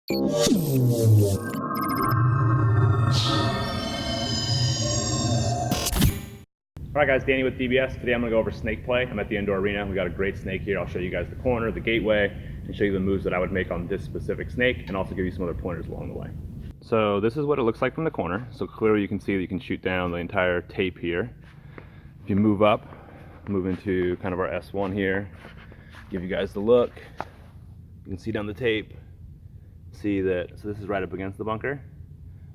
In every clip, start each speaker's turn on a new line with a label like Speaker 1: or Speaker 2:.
Speaker 1: All right, guys, Danny with DBS. Today I'm going to go over snake play. I'm at the indoor arena. We got a great snake here. I'll show you guys the corner, the gateway, and show you the moves that I would make on this specific snake, and also give you some other pointers along the way. So this is what it looks like from the corner. So clearly you can see that you can shoot down the entire tape here. If you move up, move into kind of our S1 here, give you guys the look. You can see down the tape, see that, so this is right up against the bunker.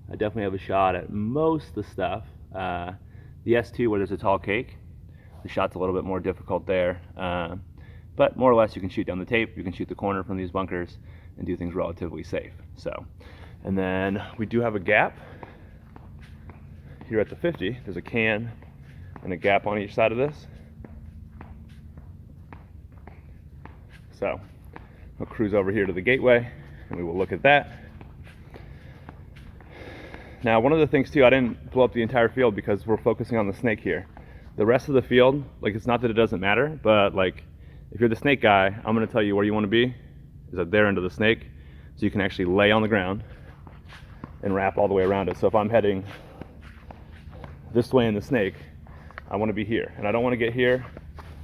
Speaker 1: I definitely have a shot at most of the stuff. The S2 where there's a tall cake, the shot's a little bit more difficult there, but more or less you can shoot down the tape, you can shoot the corner from these bunkers and do things relatively safe. So, and then we do have a gap here at the 50. There's a can and a gap on each side of this. So we'll cruise over here to the gateway and we will look at that. Now, one of the things too, I didn't blow up the entire field because we're focusing on the snake here. The rest of the field, like, it's not that it doesn't matter, but like, if you're the snake guy, I'm gonna tell you where you wanna be, is at their end of the snake, so you can actually lay on the ground and wrap all the way around it. So if I'm heading this way in the snake, I wanna be here. And I don't wanna get here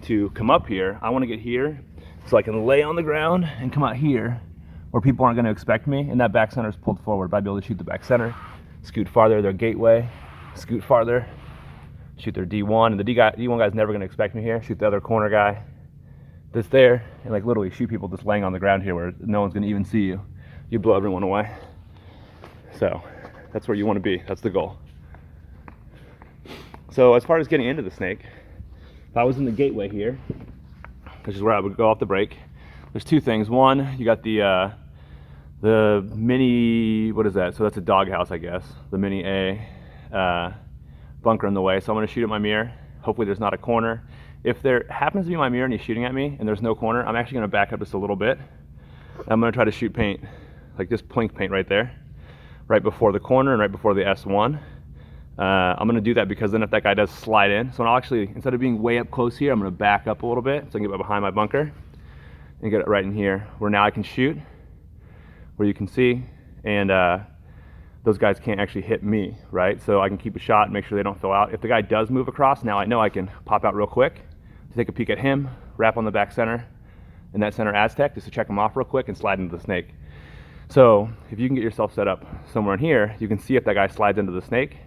Speaker 1: to come up here, I wanna get here so I can lay on the ground and come out here where people aren't gonna expect me, and that back center is pulled forward, but I'd be able to shoot the back center, scoot farther, their gateway, scoot farther, shoot their D1, and the D1 guy's never gonna expect me here, shoot the other corner guy that's there, and like literally shoot people just laying on the ground here where no one's gonna even see you. You blow everyone away. So that's where you wanna be, that's the goal. So as far as getting into the snake, if I was in the gateway here, which is where I would go off the break, there's two things. One, you got the mini, what is that? So that's a doghouse, I guess. The mini A bunker in the way. So I'm gonna shoot at my mirror. Hopefully there's not a corner. If there happens to be my mirror and he's shooting at me and there's no corner, I'm actually gonna back up just a little bit. I'm gonna try to shoot paint, like this plink paint right there, right before the corner and right before the S1. I'm gonna do that because then if that guy does slide in, so I'll actually, instead of being way up close here, I'm gonna back up a little bit so I can get behind my bunker and get it right in here where now I can shoot, where you can see, and those guys can't actually hit me, right? So I can keep a shot and make sure they don't fill out. If the guy does move across, now I know I can pop out real quick to take a peek at him, wrap on the back center, and that center Aztec just to check him off real quick and slide into the snake. So if you can get yourself set up somewhere in here, you can see if that guy slides into the snake,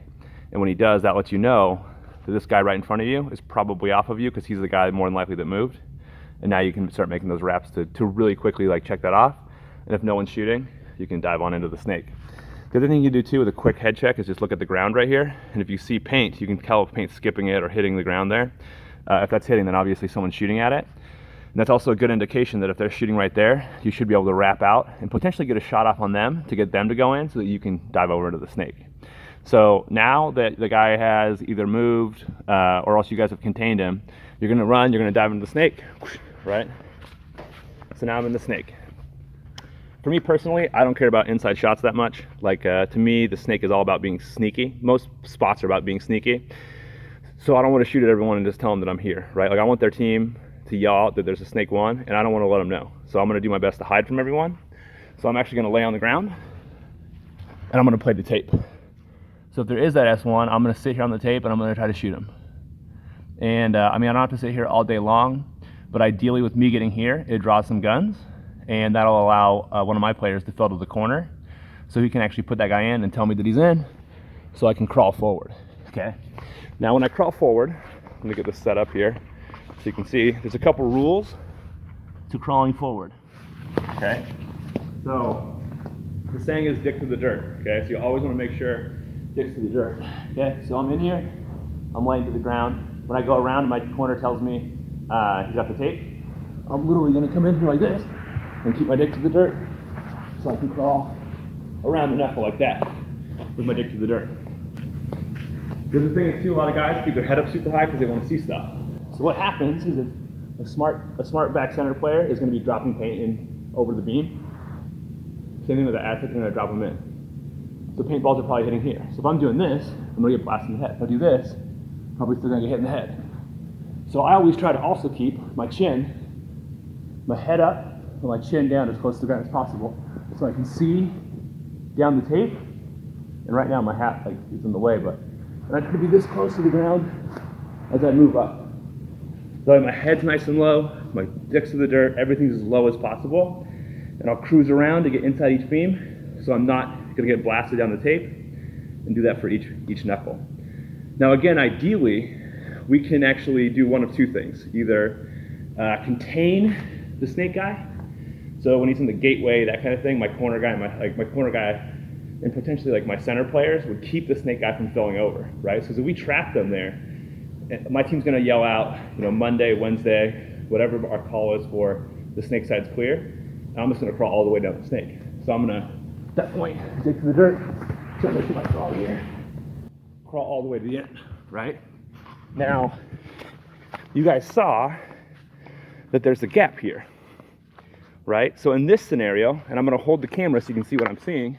Speaker 1: and when he does, that lets you know that this guy right in front of you is probably off of you because he's the guy more than likely that moved. And now you can start making those wraps to really quickly like check that off. And if no one's shooting, you can dive on into the snake. The other thing you do too with a quick head check is just look at the ground right here. And if you see paint, you can tell if paint's skipping it or hitting the ground there. If that's hitting, then obviously someone's shooting at it. And that's also a good indication that if they're shooting right there, you should be able to wrap out and potentially get a shot off on them to get them to go in so that you can dive over into the snake. So now that the guy has either moved or else you guys have contained him, you're gonna run, you're gonna dive into the snake, right? So now I'm in the snake. For me personally, I don't care about inside shots that much. Like to me, the snake is all about being sneaky. Most spots are about being sneaky. So I don't want to shoot at everyone and just tell them that I'm here, right? Like I want their team to yell out that there's a snake one, and I don't want to let them know. So I'm going to do my best to hide from everyone. So I'm actually going to lay on the ground, and I'm going to play the tape. So if there is that S1, I'm going to sit here on the tape, and I'm going to try to shoot him. And I mean, I don't have to sit here all day long, but ideally with me getting here, it draws some guns, and that'll allow one of my players to fill to the corner so he can actually put that guy in and tell me that he's in so I can crawl forward, okay? Now when I crawl forward, let me get this set up here so you can see there's a couple rules to crawling forward, okay? So the saying is dick to the dirt, okay? So you always want to make sure dick's to the dirt, okay? So I'm in here, I'm laying to the ground. When I go around, my corner tells me he's got the tape. I'm literally gonna come in here like this and keep my dick to the dirt so I can crawl around the knuckle like that with my dick to the dirt. The other thing is too, a lot of guys keep their head up super high because they want to see stuff. So what happens is a smart back center player is going to be dropping paint in over the beam. Same thing with the Aztec, they're going to drop them in. So paintballs are probably hitting here. So if I'm doing this, I'm going to get blasted in the head. If I do this, probably still going to get hit in the head. So I always try to also keep my head up and my chin down as close to the ground as possible. so I can see down the tape. And right now my hat is in the way, but I try to be this close to the ground as I move up. So my head's nice and low, my dick's to the dirt, everything's as low as possible. And I'll cruise around to get inside each beam, so I'm not gonna get blasted down the tape, and do that for each knuckle. Now again, ideally, we can actually do one of two things. Either contain the snake guy, so when he's in the gateway, that kind of thing, my corner guy and potentially like my center players would keep the snake guy from filling over, right? So if we trap them there, my team's gonna yell out, Monday, Wednesday, whatever our call is for the snake side's clear, and I'm just gonna crawl all the way down the snake. So I'm gonna, at that point, dig to the dirt, try to my crawl here, crawl all the way to the end, right? Now, you guys saw that there's a gap here, right? So in this scenario, and I'm gonna hold the camera so you can see what I'm seeing,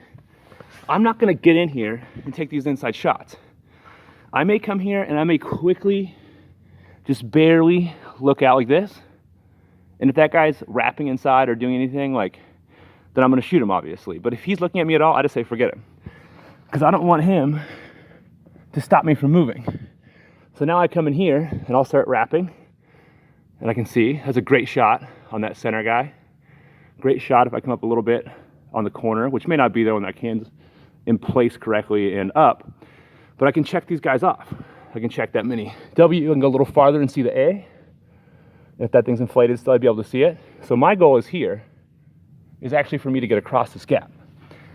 Speaker 1: I'm not gonna get in here and take these inside shots. I may come here and I may quickly, just barely look out like this. And if that guy's rapping inside or doing anything, then I'm gonna shoot him, obviously. But if he's looking at me at all, I just say, forget it. Because I don't want him to stop me from moving. So now I come in here and I'll start rapping. And I can see, that's a great shot on that center guy. Great shot if I come up a little bit on the corner, which may not be there when that can's in place correctly and up. But I can check these guys off. I can check that mini W and go a little farther and see the A. If that thing's inflated still, I'd be able to see it. So my goal is actually for me to get across this gap.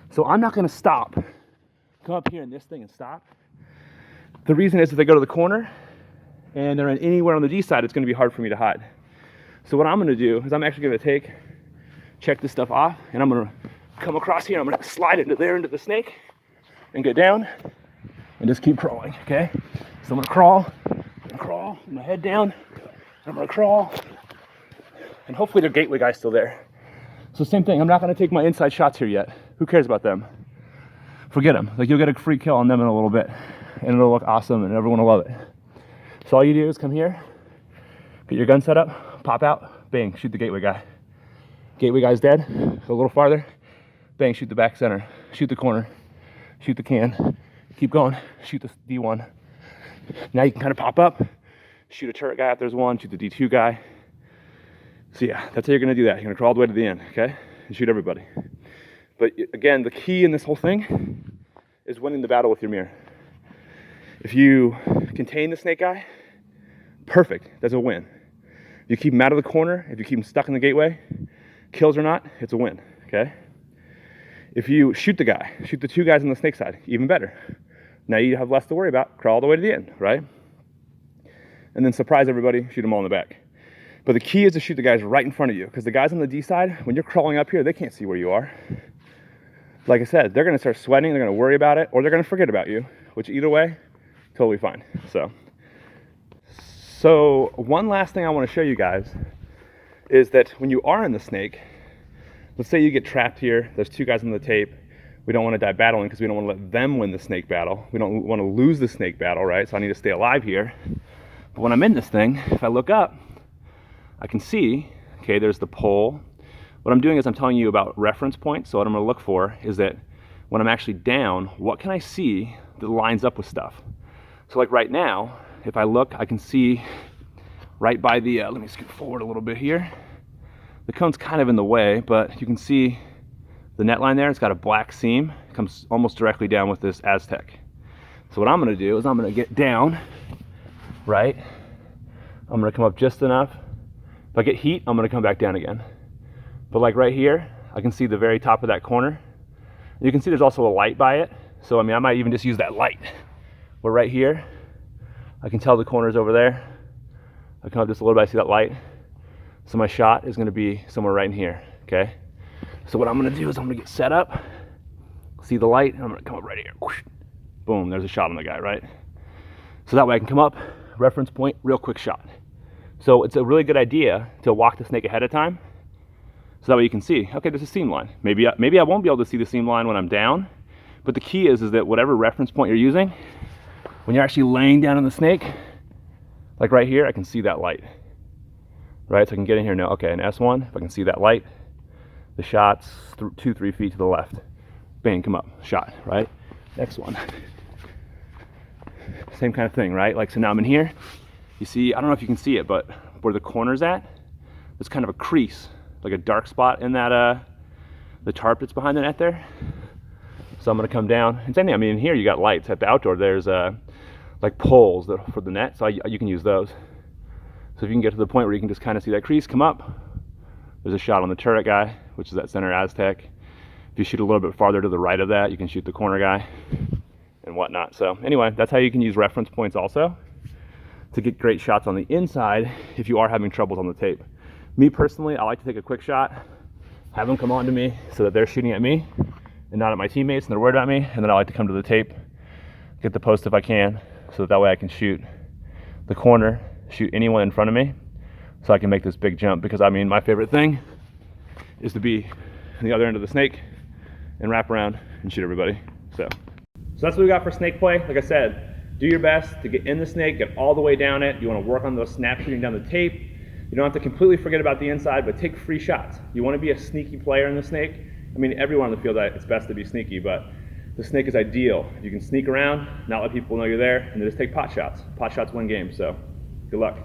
Speaker 1: So I'm not gonna stop, come up here in this thing and stop. The reason is if they go to the corner and they're in anywhere on the D side, it's gonna be hard for me to hide. So what I'm gonna do is I'm actually gonna check this stuff off, and I'm gonna come across here, I'm gonna slide into the snake and get down and just keep crawling, okay? So I'm gonna crawl, with my head down, I'm gonna crawl, and hopefully the gateway guy's still there. So same thing, I'm not gonna take my inside shots here yet. Who cares about them? Forget them. You'll get a free kill on them in a little bit, and it'll look awesome, and everyone will love it. So all you do is come here, get your gun set up, pop out, bang, shoot the gateway guy. Gateway guy's dead, go a little farther, bang, shoot the back center, shoot the corner, shoot the can, keep going, shoot the D1. Now you can kind of pop up, shoot a turret guy if there's one, shoot the D2 guy. So yeah, that's how you're gonna do that. You're gonna crawl all the way to the end, okay? And shoot everybody. But again, the key in this whole thing is winning the battle with your mirror. If you contain the snake guy, perfect, that's a win. If you keep him out of the corner, if you keep him stuck in the gateway, kills or not, it's a win, okay? If you shoot the guy, shoot the two guys on the snake side, even better. Now you have less to worry about, crawl all the way to the end, right? And then surprise everybody, shoot them all in the back. But the key is to shoot the guys right in front of you, because the guys on the D side, when you're crawling up here, they can't see where you are. Like I said, they're gonna start sweating, they're gonna worry about it, or they're gonna forget about you, which either way, totally fine. So one last thing I wanna show you guys is that when you are in the snake, let's say you get trapped here, there's two guys on the tape, we don't wanna die battling because we don't wanna let them win the snake battle. We don't wanna lose the snake battle, right? So I need to stay alive here. But when I'm in this thing, if I look up, I can see, okay, there's the pole. What I'm doing is I'm telling you about reference points. So what I'm gonna look for is that when I'm actually down, what can I see that lines up with stuff? So like right now, if I look, I can see right by the, let me scoot forward a little bit here. The cone's kind of in the way, but you can see the net line there. It's got a black seam. It comes almost directly down with this Aztec. So what I'm gonna do is I'm gonna get down, right? I'm gonna come up just enough. If I get heat, I'm gonna come back down again. But like right here, I can see the very top of that corner. You can see there's also a light by it. So I mean, I might even just use that light. But right here, I can tell the corner's over there. I come up just a little bit, I see that light. So my shot is gonna be somewhere right in here, okay? So what I'm gonna do is I'm gonna get set up, see the light, and I'm gonna come up right here. Whoosh. Boom, there's a shot on the guy, right? So that way I can come up, reference point, real quick shot. So it's a really good idea to walk the snake ahead of time, so that way you can see, okay, there's a seam line. Maybe I won't be able to see the seam line when I'm down, but the key is that whatever reference point you're using, when you're actually laying down on the snake, like right here, I can see that light, right? So I can get in here now, okay, in S1, if I can see that light, the shots 2-3 feet to the left. Bang, come up, shot, right? Next one. Same kind of thing, right? Like, so now I'm in here. You see, I don't know if you can see it, but where the corner's at, there's kind of a crease, like a dark spot in that, the tarp that's behind the net there. So I'm gonna come down, and same thing, I mean, in here you got lights. At the outdoor, there's like poles for the net, so you can use those. So if you can get to the point where you can just kind of see that crease come up, there's a shot on the turret guy, which is that center Aztec. If you shoot a little bit farther to the right of that, you can shoot the corner guy and whatnot. So anyway, that's how you can use reference points also to get great shots on the inside if you are having troubles on the tape. Me personally, I like to take a quick shot, have them come on to me so that they're shooting at me and not at my teammates, and they're worried about me. And then I like to come to the tape, get the post if I can, so that way I can shoot the corner, shoot anyone in front of me, so I can make this big jump. Because I mean, my favorite thing is to be on the other end of the snake and wrap around and shoot everybody. So that's what we got for snake play. Like I said, do your best to get in the snake, get all the way down it. You want to work on those snap shooting down the tape. You don't have to completely forget about the inside, but take free shots. You want to be a sneaky player in the snake. I mean, everyone on the field, it's best to be sneaky, but the snake is ideal. You can sneak around, not let people know you're there, and then just take pot shots. Pot shots win games, so good luck.